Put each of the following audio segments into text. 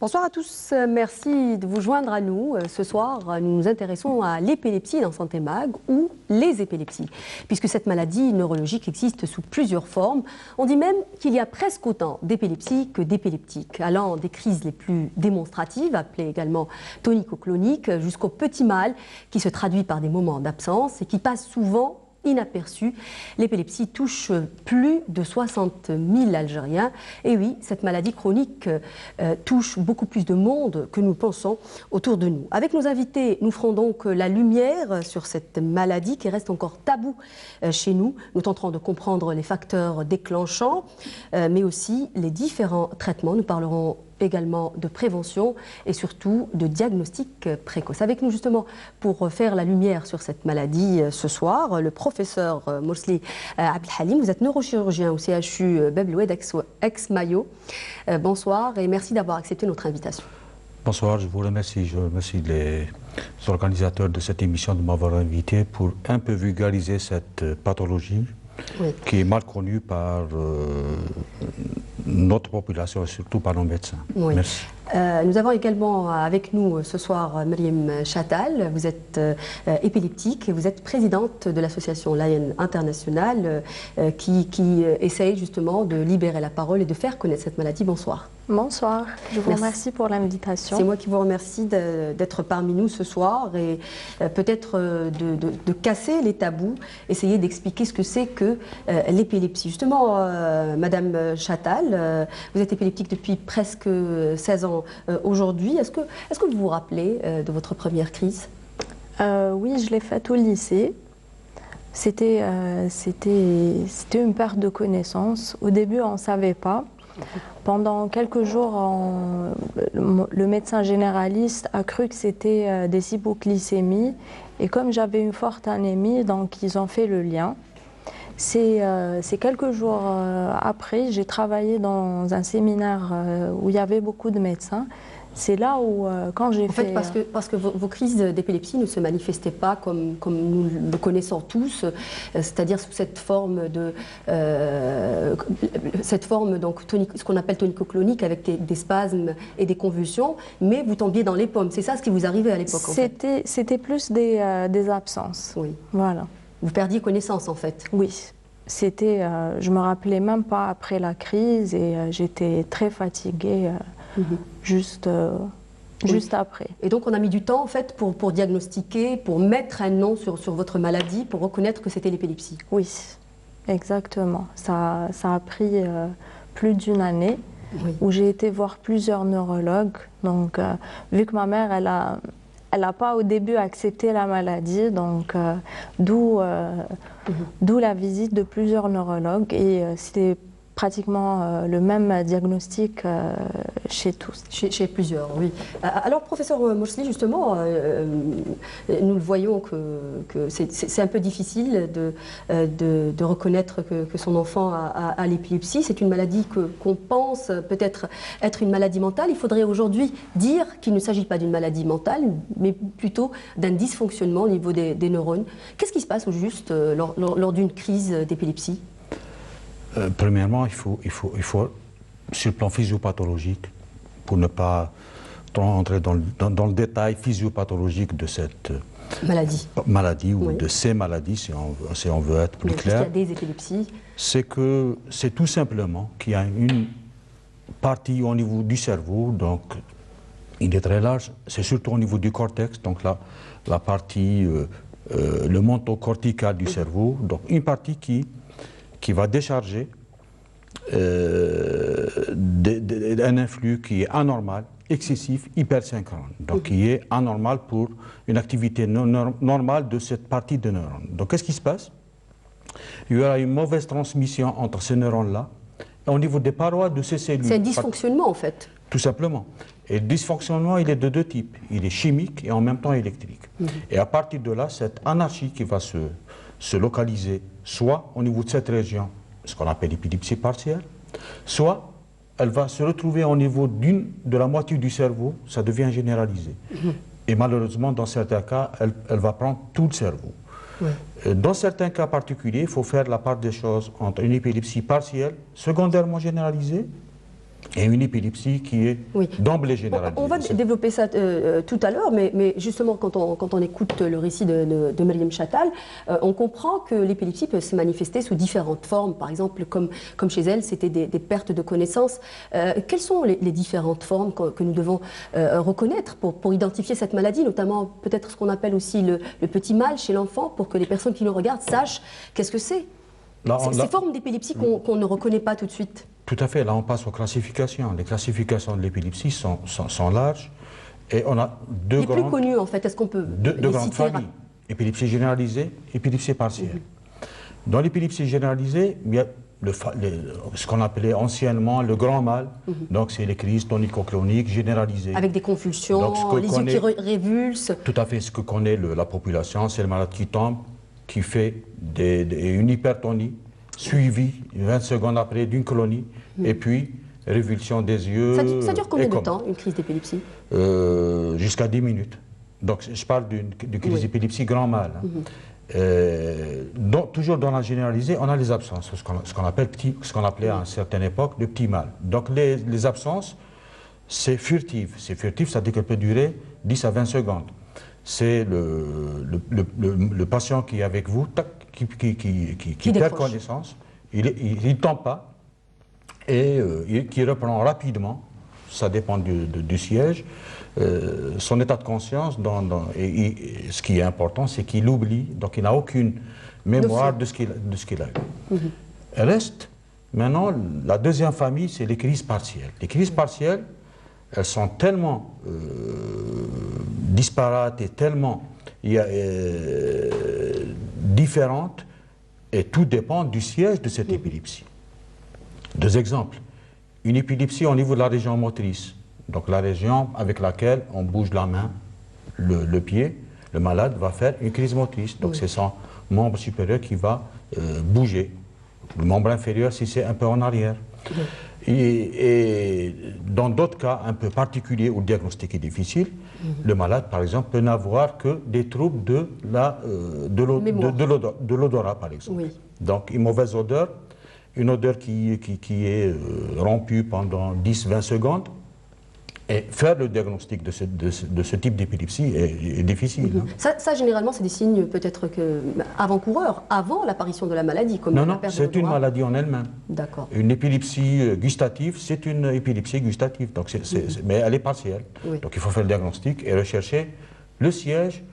Bonsoir à tous, merci de vous joindre à nous. Ce soir, nous nous intéressons à l'épilepsie dans Santé Mag ou les épilepsies, puisque cette maladie neurologique existe sous plusieurs formes. On dit même qu'il y a presque autant d'épilepsie que d'épileptiques, allant des crises les plus démonstratives, appelées également tonico-cloniques, jusqu'au petit mal qui se traduit par des moments d'absence et qui passe souvent inaperçu. L'épilepsie touche plus de 60 000 Algériens. Et oui, cette maladie chronique touche beaucoup plus de monde que nous pensons autour de nous. Avec nos invités, nous ferons donc la lumière sur cette maladie qui reste encore taboue chez nous. Nous tenterons de comprendre les facteurs déclenchants, mais aussi les différents traitements. Nous parlerons également de prévention et surtout de diagnostic précoce. Avec nous justement pour faire la lumière sur cette maladie ce soir, le professeur Morsli Abdelhalim. Vous êtes neurochirurgien au CHU Bab El Oued ex-Mayo. Bonsoir et merci d'avoir accepté notre invitation. Bonsoir, je vous remercie. Je remercie les organisateurs de cette émission de m'avoir invité pour un peu vulgariser cette pathologie. Oui. Qui est mal connue par notre population et surtout par nos médecins. Oui. Merci. Nous avons également avec nous ce soir Myriam Chatal. Vous êtes épileptique et vous êtes présidente de l'association Lion International qui essaye justement de libérer la parole et de faire connaître cette maladie. Bonsoir. Bonsoir, je vous remercie pour l'invitation. C'est moi qui vous remercie d'être parmi nous ce soir et peut-être de casser les tabous, essayer d'expliquer ce que c'est que l'épilepsie. Justement, Madame Chatal, vous êtes épileptique depuis presque 16 ans aujourd'hui. Est-ce que vous vous rappelez de votre première crise? Oui, je l'ai faite au lycée. C'était une perte de connaissance. Au début, on ne savait pas. Pendant quelques jours, le médecin généraliste a cru que c'était des hypoglycémies. Et comme j'avais une forte anémie, donc ils ont fait le lien. C'est quelques jours après, j'ai travaillé dans un séminaire où il y avait beaucoup de médecins. C'est là où, quand j'ai fait... Parce que vos crises d'épilepsie ne se manifestaient pas comme nous le connaissons tous, c'est-à-dire sous cette forme donc ce qu'on appelle tonico-clonique, avec des spasmes et des convulsions, mais vous tombiez dans les pommes. C'est ça ce qui vous arrivait à l'époque, en fait? C'était plus des absences. Oui. Voilà. Vous perdiez connaissance, en fait? Oui. Je me rappelais même pas après la crise et j'étais très fatiguée juste après. Et donc on a mis du temps, en fait, pour diagnostiquer, pour mettre un nom sur votre maladie, pour reconnaître que c'était l'épilepsie? Oui, exactement. Ça a pris plus d'une année où j'ai été voir plusieurs neurologues. Donc, vu que ma mère, elle n'a pas au début accepté la maladie, donc d'où la visite de plusieurs neurologues et c'était pratiquement le même diagnostic chez tous. Chez plusieurs, oui. Alors, professeur Morsli, justement, nous le voyons que c'est un peu difficile de reconnaître que son enfant a l'épilepsie. C'est une maladie qu'on pense peut-être être une maladie mentale. Il faudrait aujourd'hui dire qu'il ne s'agit pas d'une maladie mentale, mais plutôt d'un dysfonctionnement au niveau des neurones. Qu'est-ce qui se passe au juste lors d'une crise d'épilepsie? Premièrement, il faut, sur le plan physiopathologique, pour ne pas entrer dans le détail physiopathologique de cette maladie ou de ces maladies, si on veut être plus clair, il y a des épilepsies. C'est tout simplement qu'il y a une partie au niveau du cerveau, donc il est très large, c'est surtout au niveau du cortex, donc la partie, le manteau cortical du cerveau, donc une partie qui va décharger un influx qui est anormal, excessif, hypersynchrone, donc qui est anormal pour une activité normale de cette partie de neurones. Donc qu'est-ce qui se passe? Il y aura une mauvaise transmission entre ces neurones-là et au niveau des parois de ces cellules. C'est un dysfonctionnement en fait. Tout simplement. Et le dysfonctionnement, il est de deux types. Il est chimique et en même temps électrique. Et à partir de là, cette anarchie qui va se localiser soit au niveau de cette région, ce qu'on appelle l'épilepsie partielle, soit elle va se retrouver au niveau de la moitié du cerveau, ça devient généralisé. Et malheureusement, dans certains cas, elle va prendre tout le cerveau. Dans certains cas particuliers, il faut faire la part des choses entre une épilepsie partielle, secondairement généralisée, et une épilepsie qui est d'emblée généralisée. On va développer ça tout à l'heure, mais justement, quand on écoute le récit de Mariam Chattal, on comprend que l'épilepsie peut se manifester sous différentes formes. Par exemple, comme chez elle, c'était des pertes de connaissance. Quelles sont les différentes formes que nous devons reconnaître pour identifier cette maladie, notamment peut-être ce qu'on appelle aussi le petit mal chez l'enfant, pour que les personnes qui nous regardent sachent qu'est-ce que c'est? Ces formes d'épilepsie qu'on ne reconnaît pas tout de suite. Tout à fait, là on passe aux classifications. Les classifications de l'épilepsie sont larges et on a les plus connues en fait, est-ce qu'on peut deux grandes familles, épilepsie généralisée, épilepsie partielle. Dans l'épilepsie généralisée, il y a ce qu'on appelait anciennement le grand mal, donc c'est les crises tonico-cloniques généralisées. Avec des convulsions, les yeux qui révulsent. Tout à fait, ce que connaît la population, c'est le malade qui tombe, qui fait une hypertonie, suivie 20 secondes après d'une clonie, et puis révulsion des yeux. Ça dure combien de temps, une crise d'épilepsie? Jusqu'à 10 minutes. Donc je parle d'une crise d'épilepsie grand mal. Toujours dans la généralisée, on a les absences, ce qu'on appelait à une certaine époque le petit mal. Donc les absences, c'est furtif. C'est furtif, ça dit qu'elle peut durer 10 à 20 secondes. C'est le patient qui est avec vous, qui perd connaissance, il ne tombe pas, et qui reprend rapidement, ça dépend du siège, son état de conscience, et ce qui est important, c'est qu'il oublie, donc il n'a aucune mémoire de ce qu'il a eu. Reste, maintenant, la deuxième famille, c'est les crises partielles. Les crises partielles, elles sont tellement disparates et tellement différentes, et tout dépend du siège de cette épilepsie. Deux exemples. Une épilepsie au niveau de la région motrice, donc la région avec laquelle on bouge la main, le pied, le malade va faire une crise motrice. Donc c'est son membre supérieur qui va bouger. Le membre inférieur si c'est un peu en arrière. Et dans d'autres cas un peu particuliers où le diagnostic est difficile, le malade par exemple peut n'avoir que des troubles de l'odorat par exemple. Donc une mauvaise odeur, une odeur qui est rompue pendant 10-20 secondes, et faire le diagnostic de ce type d'épilepsie est difficile. Ça, généralement, c'est des signes peut-être avant-coureurs, avant l'apparition de la maladie. Comme non, c'est une maladie en elle-même. D'accord. Une épilepsie gustative, c'est une épilepsie gustative, donc mais elle est partielle. Donc il faut faire le diagnostic et rechercher le siège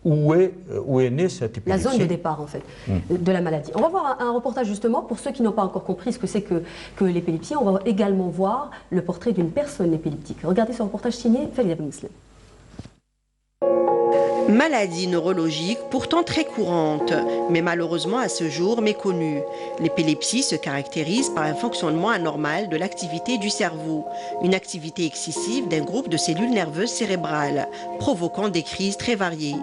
où est née cette épilepsie. La zone de départ, en fait, de la maladie. On va voir un reportage, justement, pour ceux qui n'ont pas encore compris ce que c'est que l'épilepsie. On va également voir le portrait d'une personne épileptique. Regardez ce reportage signé Falida Ben Muslim. Maladie neurologique pourtant très courante, mais malheureusement à ce jour méconnue. L'épilepsie se caractérise par un fonctionnement anormal de l'activité du cerveau, une activité excessive d'un groupe de cellules nerveuses cérébrales, provoquant des crises très variées.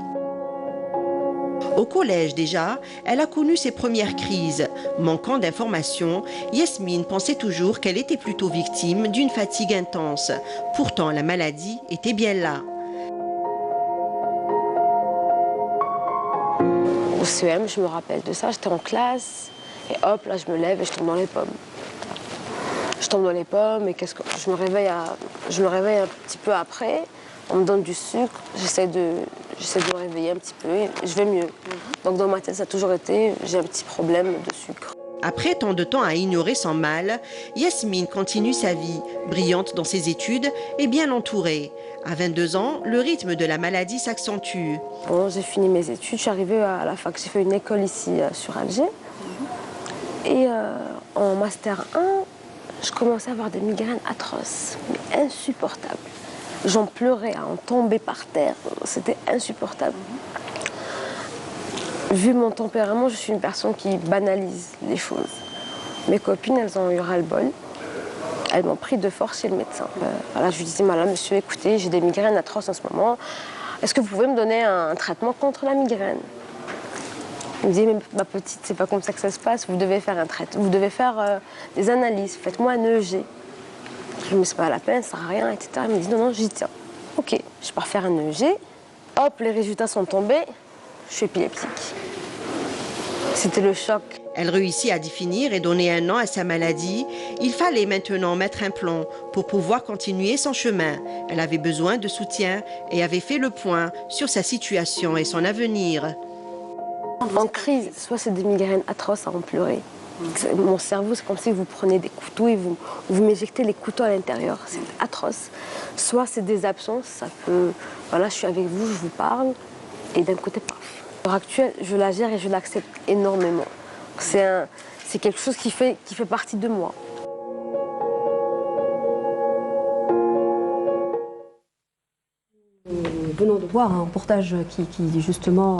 Au collège déjà, elle a connu ses premières crises. Manquant d'informations, Yasmine pensait toujours qu'elle était plutôt victime d'une fatigue intense. Pourtant, la maladie était bien là. Au CEM, je me rappelle de ça, j'étais en classe, et hop, là je me lève et je tombe dans les pommes. Je tombe dans les pommes et je me réveille un petit peu après, on me donne du sucre, j'essaie de me réveiller un petit peu et je vais mieux. Donc dans ma tête, ça a toujours été, j'ai un petit problème de sucre. Après tant de temps à ignorer son mal, Yasmine continue sa vie, brillante dans ses études et bien entourée. À 22 ans, le rythme de la maladie s'accentue. Bon, j'ai fini mes études, je suis arrivée à la fac, j'ai fait une école ici sur Alger. Et en master 1, je commençais à avoir des migraines atroces, mais insupportables. J'en pleurais à en tomber par terre, c'était insupportable. Vu mon tempérament, je suis une personne qui banalise les choses. Mes copines, elles ont eu ras-le-bol. Elles m'ont pris de force chez le médecin. Voilà, je lui disais, madame, monsieur, écoutez, j'ai des migraines atroces en ce moment. Est-ce que vous pouvez me donner un traitement contre la migraine? Il me disait, mais ma petite, c'est pas comme ça que ça se passe. Vous devez faire un traitement, vous devez faire des analyses. Faites-moi un EEG. Je lui dis, mais c'est pas la peine, ça sert à rien, etc. Il me dit, non, non, j'y tiens. Ok, je pars faire un EEG. Hop, les résultats sont tombés. Je suis épileptique. C'était le choc. Elle réussit à définir et donner un nom à sa maladie. Il fallait maintenant mettre un plan pour pouvoir continuer son chemin. Elle avait besoin de soutien et avait fait le point sur sa situation et son avenir. En crise, soit c'est des migraines atroces à en pleurer. Mon cerveau, c'est comme si vous prenez des couteaux et vous m'éjectez les couteaux à l'intérieur. C'est atroce. Soit c'est des absences, ça peut... Voilà, je suis avec vous, je vous parle, et d'un côté, paf. À l'heure actuelle, je la gère et je l'accepte énormément. C'est quelque chose qui fait partie de moi. Venons de voir un reportage qui justement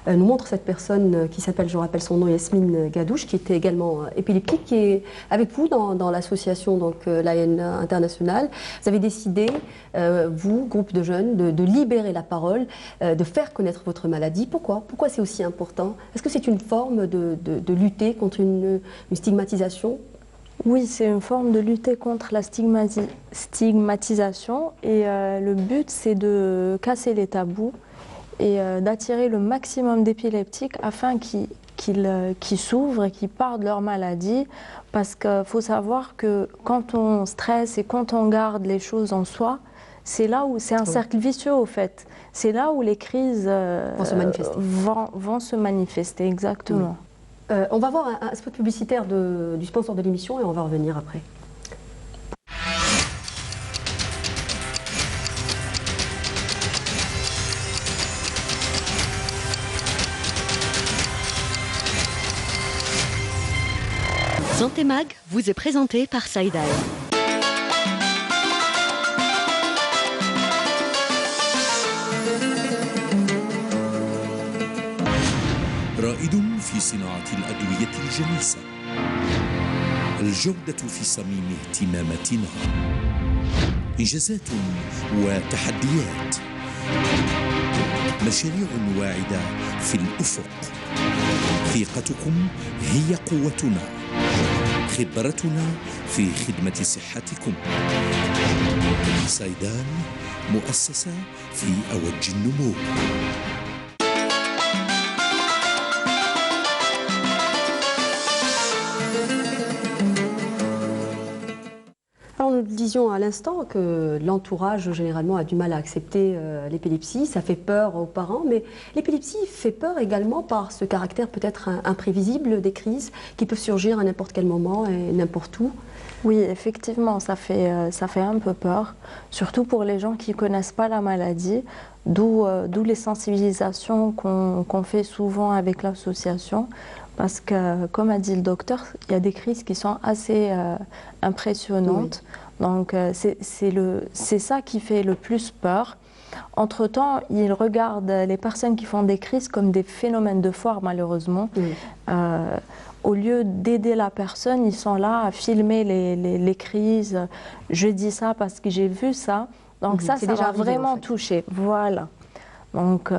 nous montre cette personne qui s'appelle, je rappelle son nom, Yasmine Gadouche, qui était également épileptique, qui est avec vous dans l'association l'AN International. Vous avez décidé, vous, groupe de jeunes, de libérer la parole, de faire connaître votre maladie. Pourquoi c'est aussi important? Est-ce que c'est une forme de lutter contre une stigmatisation? Oui, c'est une forme de lutter contre la stigmatisation et le but c'est de casser les tabous et d'attirer le maximum d'épileptiques afin qu'ils s'ouvrent et qu'ils parlent de leur maladie, parce qu'il faut savoir que quand on stresse et quand on garde les choses en soi, c'est là où c'est un cercle vicieux au fait. C'est là où les crises vont se manifester, exactement. Oui. On va voir un spot publicitaire du sponsor de l'émission et on va revenir après. Santé Mag vous est présenté par Saïdaï. رائد في صناعة الأدوية الجليسة، الجودة في صميم اهتماماتنا، إنجازات وتحديات، مشاريع واعدة في الأفق. ثقتكم هي قوتنا، خبرتنا في خدمة صحتكم. سايدان، مؤسسة في أوج النمو. Alors nous disions à l'instant que l'entourage généralement a du mal à accepter l'épilepsie, ça fait peur aux parents, mais l'épilepsie fait peur également par ce caractère peut-être imprévisible des crises qui peuvent surgir à n'importe quel moment et n'importe où. Oui, effectivement, ça fait un peu peur, surtout pour les gens qui ne connaissent pas la maladie, d'où les sensibilisations qu'on fait souvent avec l'association. Parce que, comme a dit le docteur, il y a des crises qui sont assez impressionnantes. Oui. Donc, c'est ça qui fait le plus peur. Entre-temps, ils regardent les personnes qui font des crises comme des phénomènes de foire, malheureusement. Oui. Au lieu d'aider la personne, ils sont là à filmer les crises. Je dis ça parce que j'ai vu ça. Donc ça va vraiment en fait toucher. Voilà. Donc...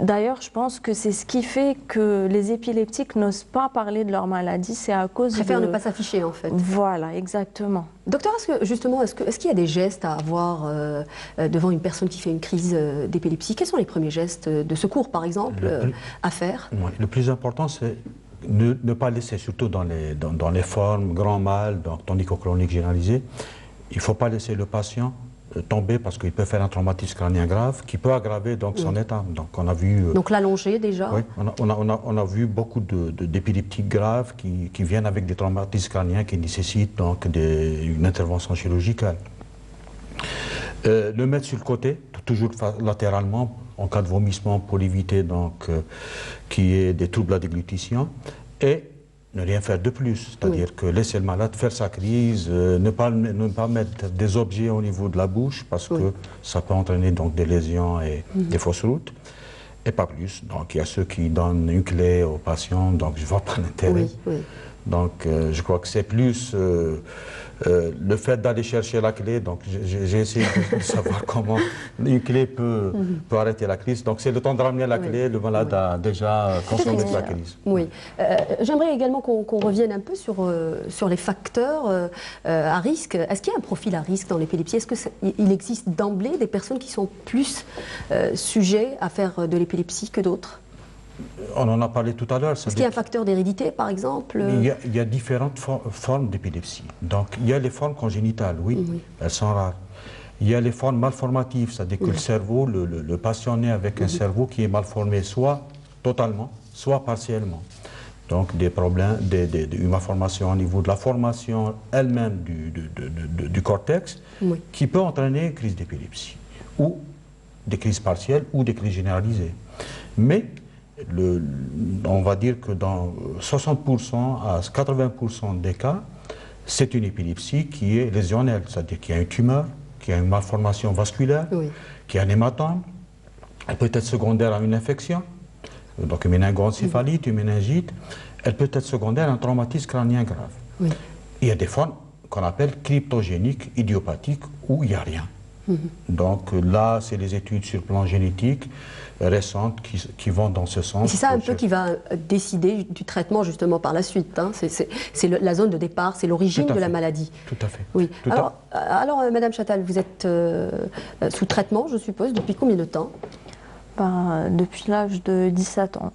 D'ailleurs, je pense que c'est ce qui fait que les épileptiques n'osent pas parler de leur maladie, c'est à cause préfèrent ne pas s'afficher en fait. Voilà, exactement. Docteur, est-ce qu'il y a des gestes à avoir devant une personne qui fait une crise d'épilepsie? Quels sont les premiers gestes de secours, par exemple, à faire? Oui, le plus important, c'est ne pas laisser, surtout dans les formes grand mal, tonico-clonique généralisé, il ne faut pas laisser le patient tomber parce qu'il peut faire un traumatisme crânien grave qui peut aggraver son état. Donc on a vu... donc l'allonger déjà. Oui, on a vu beaucoup d'épileptiques graves qui viennent avec des traumatismes crâniens qui nécessitent donc une intervention chirurgicale. Le mettre sur le côté, toujours latéralement, en cas de vomissement pour éviter qu'il y ait des troubles à déglutition, et ne rien faire de plus, c'est-à-dire que laisser le malade faire sa crise, ne pas mettre des objets au niveau de la bouche parce que ça peut entraîner donc des lésions et des fausses routes, et pas plus. Donc il y a ceux qui donnent une clé aux patients, donc je ne vois pas l'intérêt. Donc je crois que c'est plus le fait d'aller chercher la clé. Donc j'ai essayé de savoir comment une clé peut arrêter la crise. Donc c'est le temps de ramener la clé, le malade a déjà consommé la crise. Oui. J'aimerais également qu'on revienne un peu sur les facteurs à risque. Est-ce qu'il y a un profil à risque dans l'épilepsie? Est-ce qu'il existe d'emblée des personnes qui sont plus sujets à faire de l'épilepsie que d'autres? On en a parlé tout à l'heure. Est-ce qu'il y a un facteur d'hérédité, par exemple? Il y a différentes formes d'épilepsie. Donc, il y a les formes congénitales, oui, elles sont rares. Il y a les formes malformatives, c'est-à-dire que le cerveau, le patient naît avec un cerveau qui est malformé, soit totalement, soit partiellement. Donc, des problèmes, une malformation au niveau de la formation elle-même du cortex, qui peut entraîner une crise d'épilepsie, ou des crises partielles, ou des crises généralisées. Mais, on va dire que dans 60% à 80% des cas, c'est une épilepsie qui est lésionnelle, c'est-à-dire qu'il y a une tumeur, qu'il y a une malformation vasculaire, qu'il y a un hématome, elle peut être secondaire à une infection, donc une méningoencéphalite, une méningite, elle peut être secondaire à un traumatisme crânien grave. Il y a des formes qu'on appelle cryptogéniques, idiopathiques, où il n'y a rien. Donc là, c'est les études sur le plan génétique récentes qui vont dans ce sens. C'est ça un peu qui va décider du traitement justement par la suite. Hein. C'est la zone de départ, c'est l'origine de la maladie. Tout à fait. Oui. Alors Madame Chattal, vous êtes sous traitement, je suppose, depuis combien de temps? Depuis l'âge de 17 ans.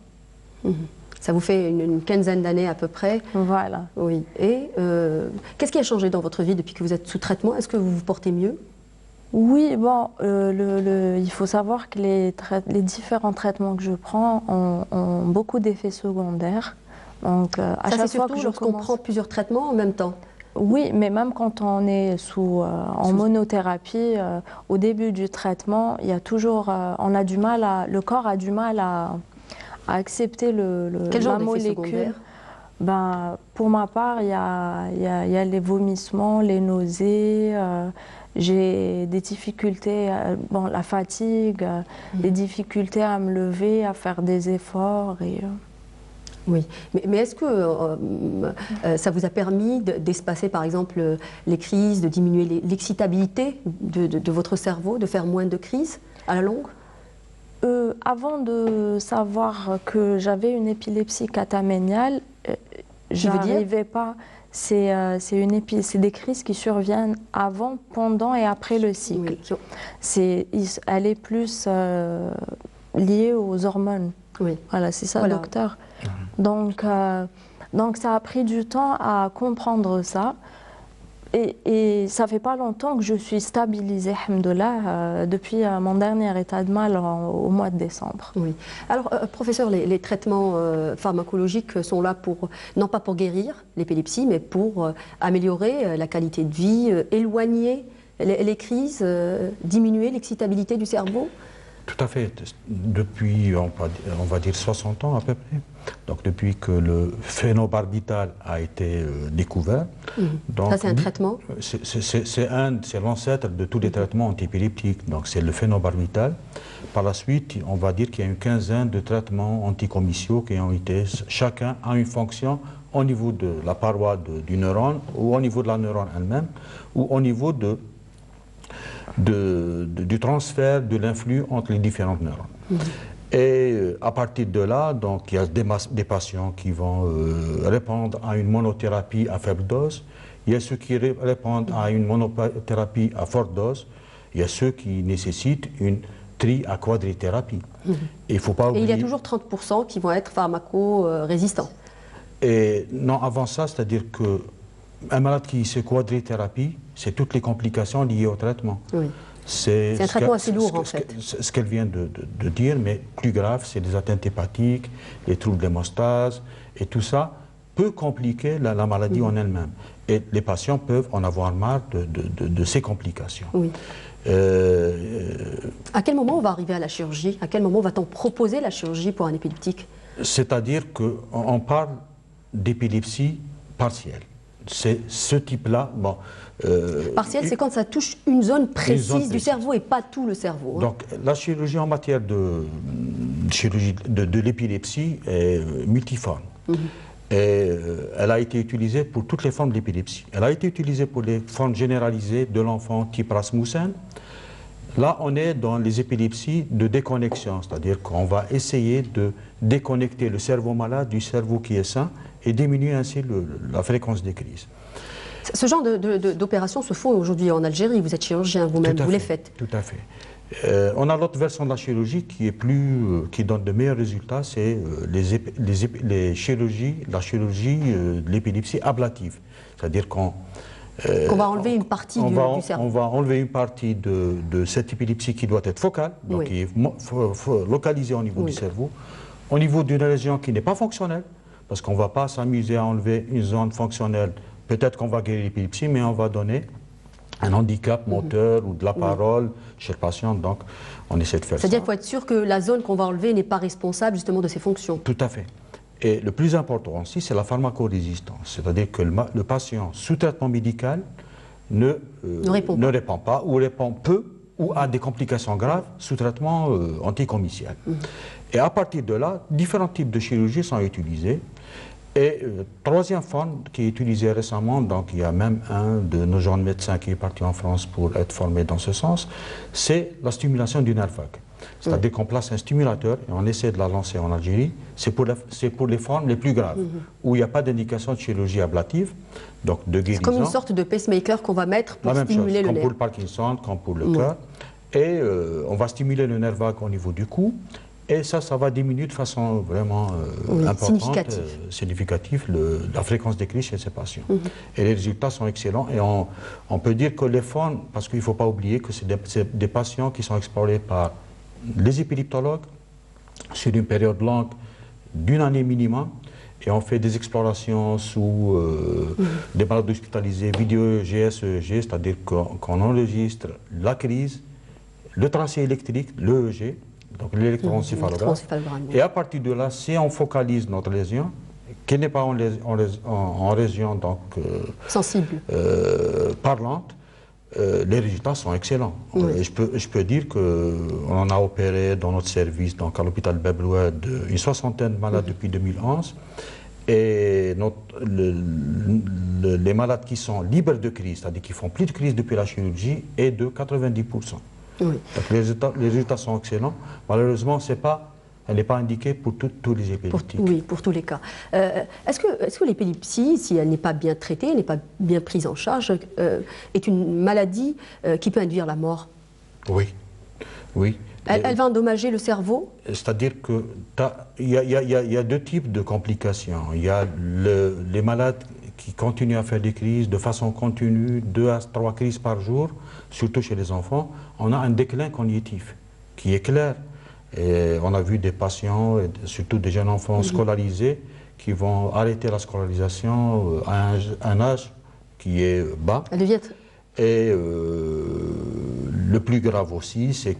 Ça vous fait une quinzaine d'années à peu près. Voilà. Oui. Et qu'est-ce qui a changé dans votre vie depuis que vous êtes sous traitement? Est-ce que vous vous portez mieux? Oui, bon, il faut savoir que les différents traitements que je prends ont beaucoup d'effets secondaires. Donc, à chaque fois que lorsqu'on prend plusieurs traitements en même temps. Oui, mais même quand on est en monothérapie, au début du traitement, il y a toujours, le corps a du mal à accepter Quel genre la molécule. Pour ma part, il y a les vomissements, les nausées. J'ai des difficultés, la fatigue, des difficultés à me lever, à faire des efforts. Oui, mais est-ce que ça vous a permis d'espacer par exemple les crises, de diminuer l'excitabilité de votre cerveau, de faire moins de crises à la longue? Avant de savoir que j'avais une épilepsie cataméniale, je n'arrivais pas. C'est des crises qui surviennent avant, pendant et après le cycle. Elle est plus liée aux hormones. Voilà, c'est ça, docteur. Donc ça a pris du temps à comprendre ça. Et ça fait pas longtemps que je suis stabilisée, alhamdoulilah, depuis mon dernier état de mal au mois de décembre. Oui. Alors, professeur, les traitements pharmacologiques sont là non pas pour guérir l'épilepsie, mais pour améliorer la qualité de vie, éloigner les crises, diminuer l'excitabilité du cerveau? Tout à fait. Depuis, on va dire 60 ans à peu près, donc depuis que le phénobarbital a été découvert. Donc, ça, c'est un traitement? C'est l'ancêtre de tous les traitements antiépileptiques, donc c'est le phénobarbital. Par la suite, on va dire qu'il y a une quinzaine de traitements anticomyciaux qui ont été, chacun a une fonction au niveau de la paroi du neurone, ou au niveau de la neurone elle-même, ou au niveau du transfert de l'influx entre les différentes neurones. Et à partir de là, donc, il y a des patients qui vont répondre à une monothérapie à faible dose, il y a ceux qui répondent à une monothérapie à forte dose, il y a ceux qui nécessitent une à quadrithérapie. Et faut pas oublier... Et il y a toujours 30% qui vont être pharmaco-résistants. Et non, avant ça, c'est-à-dire qu'un malade qui se quadrithérapie, c'est toutes les complications liées au traitement. Oui. C'est un traitement assez lourd, en fait. Ce qu'elle vient de dire, mais plus grave, c'est les atteintes hépatiques, les troubles d'hémostase, et tout ça peut compliquer la maladie en elle-même. Et les patients peuvent en avoir marre de ces complications. Oui. À quel moment on va arriver à la chirurgie? À quel moment va-t-on proposer la chirurgie pour un épileptique? C'est-à-dire qu'on parle d'épilepsie partielle. C'est ce type-là. Bon, partielle, c'est quand ça touche une zone précise du cerveau et pas tout le cerveau. Hein. Donc la chirurgie en matière de l'épilepsie est multiforme. Et elle a été utilisée pour toutes les formes d'épilepsie. Elle a été utilisée pour les formes généralisées de l'enfant type Rasmussen. Là, on est dans les épilepsies de déconnexion, c'est-à-dire qu'on va essayer de déconnecter le cerveau malade du cerveau qui est sain et diminuer ainsi la fréquence des crises. Ce genre d'opérations se font aujourd'hui en Algérie. Vous êtes chirurgien vous-même, vous les faites. Tout à fait. On a l'autre version de la chirurgie qui donne de meilleurs résultats, c'est la chirurgie de l'épilepsie ablative. C'est-à-dire qu'on va enlever une partie du cerveau. On va enlever une partie de cette épilepsie qui doit être focale, donc qui est localisée au niveau du cerveau, au niveau d'une région qui n'est pas fonctionnelle, parce qu'on ne va pas s'amuser à enlever une zone fonctionnelle. Peut-être qu'on va guérir l'épilepsie, mais on va donner un handicap moteur ou de la parole chez le patient, donc on essaie de faire ça. C'est-à-dire qu'il faut être sûr que la zone qu'on va enlever n'est pas responsable justement de ses fonctions. Tout à fait. Et le plus important aussi, c'est la pharmacorésistance, c'est-à-dire que le patient sous traitement médical ne répond pas, ou répond peu, ou a des complications graves sous traitement anticomicial. Et à partir de là, différents types de chirurgies sont utilisés. Et troisième forme qui est utilisée récemment, donc il y a même un de nos jeunes médecins qui est parti en France pour être formé dans ce sens, c'est la stimulation du nerf vague. C'est-à-dire qu'on place un stimulateur et on essaie de la lancer en Algérie. C'est pour les formes les plus graves, où il n'y a pas d'indication de chirurgie ablative, donc de guérison. C'est comme une sorte de pacemaker qu'on va mettre pour stimuler le nerf. Comme pour le Parkinson, comme pour le cœur. Et on va stimuler le nerf vague au niveau du cou. Et ça va diminuer de façon vraiment importante, significative, la fréquence des crises chez ces patients. Et les résultats sont excellents. Et on peut dire que les formes, parce qu'il ne faut pas oublier que c'est des patients qui sont explorés par les épileptologues sur une période longue d'une année minimum. Et on fait des explorations sous des malades hospitalisés, vidéo GSEEG, c'est-à-dire qu'on enregistre la crise, le tracé électrique, l'EEG, donc l'électroencéphalogramme. Et à partir de là, si on focalise notre lésion, qui n'est pas en région donc, sensible, parlante, les résultats sont excellents. Et je peux dire qu'on en a opéré dans notre service, donc à l'hôpital Beblouet, une soixantaine de malades depuis 2011. Et les malades qui sont libres de crise, c'est-à-dire qui font plus de crise depuis la chirurgie, est de 90%. Donc les résultats sont excellents. Malheureusement, elle n'est pas indiquée pour tous les épileptiques. Oui, pour tous les cas. Est-ce que l'épilepsie, si elle n'est pas bien traitée, n'est pas bien prise en charge, est une maladie qui peut induire la mort? Oui. Elle va endommager le cerveau? C'est-à-dire qu'il y a deux types de complications. Il y a les malades qui continuent à faire des crises de façon continue, 2 à 3 crises par jour, surtout chez les enfants. On a un déclin cognitif qui est clair. Et on a vu des patients, et surtout des jeunes enfants scolarisés, qui vont arrêter la scolarisation à un âge qui est bas. Et le plus grave aussi, c'est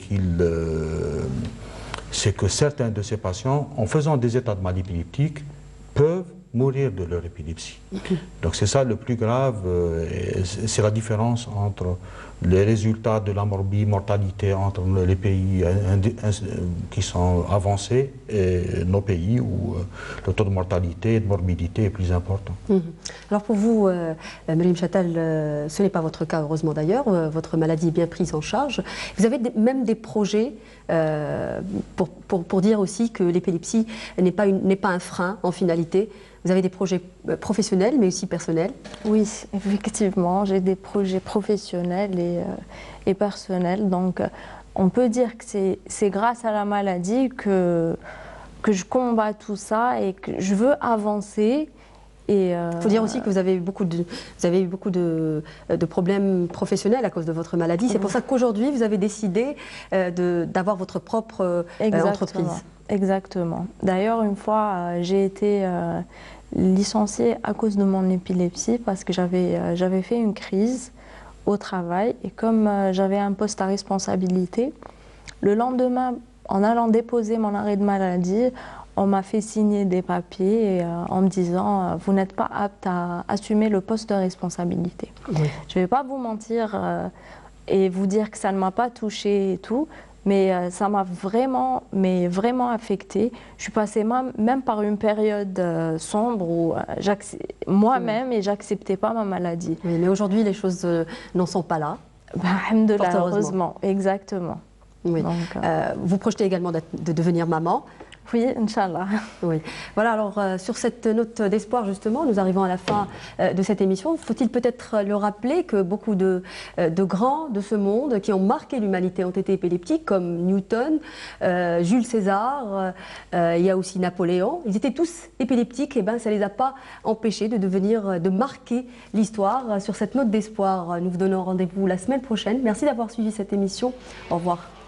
que certains de ces patients, en faisant des états de mal épileptique, peuvent mourir de leur épilepsie. Donc c'est ça le plus grave, c'est la différence entre les résultats de la mortalité entre les pays qui sont avancés et nos pays où le taux de mortalité et de morbidité est plus important. Alors pour vous, Meriem Chattal, ce n'est pas votre cas, heureusement d'ailleurs, votre maladie est bien prise en charge. Vous avez même des projets pour dire aussi que l'épilepsie n'est pas un frein en finalité. Vous avez des projets professionnels, mais aussi personnels? Oui, effectivement, j'ai des projets professionnels et personnels. Donc, on peut dire que c'est grâce à la maladie que je combats tout ça et que je veux avancer. Il faut dire aussi que vous avez eu beaucoup de problèmes professionnels à cause de votre maladie. C'est pour ça qu'aujourd'hui, vous avez décidé d'avoir votre propre entreprise. Exactement. D'ailleurs, une fois, j'ai été licenciée à cause de mon épilepsie parce que j'avais fait une crise au travail. Et comme j'avais un poste à responsabilité, le lendemain, en allant déposer mon arrêt de maladie, on m'a fait signer des papiers en me disant « Vous n'êtes pas apte à assumer le poste de responsabilité ». Je ne vais pas vous mentir et vous dire que ça ne m'a pas touchée et tout, mais ça m'a vraiment affectée. Je suis passée même par une période sombre où moi-même et j'acceptais pas ma maladie. Oui, mais aujourd'hui, les choses n'en sont pas là. Alhamdoulilah, heureusement, exactement. Oui. Donc, vous projetez également de devenir maman. Oui, Inch'Allah. Oui. Voilà, alors sur cette note d'espoir justement, nous arrivons à la fin de cette émission. Faut-il peut-être le rappeler que beaucoup de grands de ce monde qui ont marqué l'humanité ont été épileptiques, comme Newton, Jules César, il y a aussi Napoléon. Ils étaient tous épileptiques, et ben ça ne les a pas empêchés de marquer l'histoire. Sur cette note d'espoir, nous vous donnons rendez-vous la semaine prochaine. Merci d'avoir suivi cette émission. Au revoir.